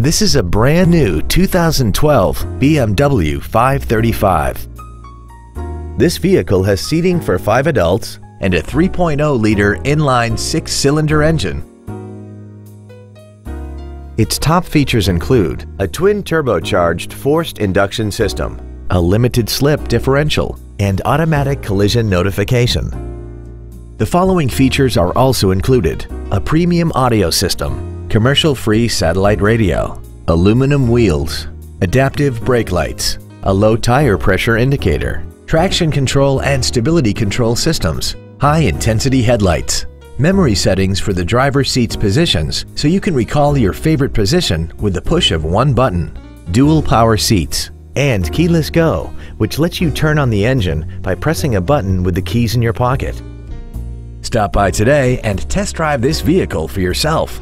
This is a brand new 2012 BMW 535. This vehicle has seating for 5 adults and a 3.0-liter inline 6-cylinder engine. Its top features include a twin turbocharged forced induction system, a limited slip differential, and automatic collision notification. The following features are also included: a premium audio system, commercial-free satellite radio, aluminum wheels, adaptive brake lights, a low tire pressure indicator, traction control and stability control systems, high-intensity headlights, memory settings for the driver's seat's positions so you can recall your favorite position with the push of one button, dual power seats, and keyless go, which lets you turn on the engine by pressing a button with the keys in your pocket. Stop by today and test drive this vehicle for yourself.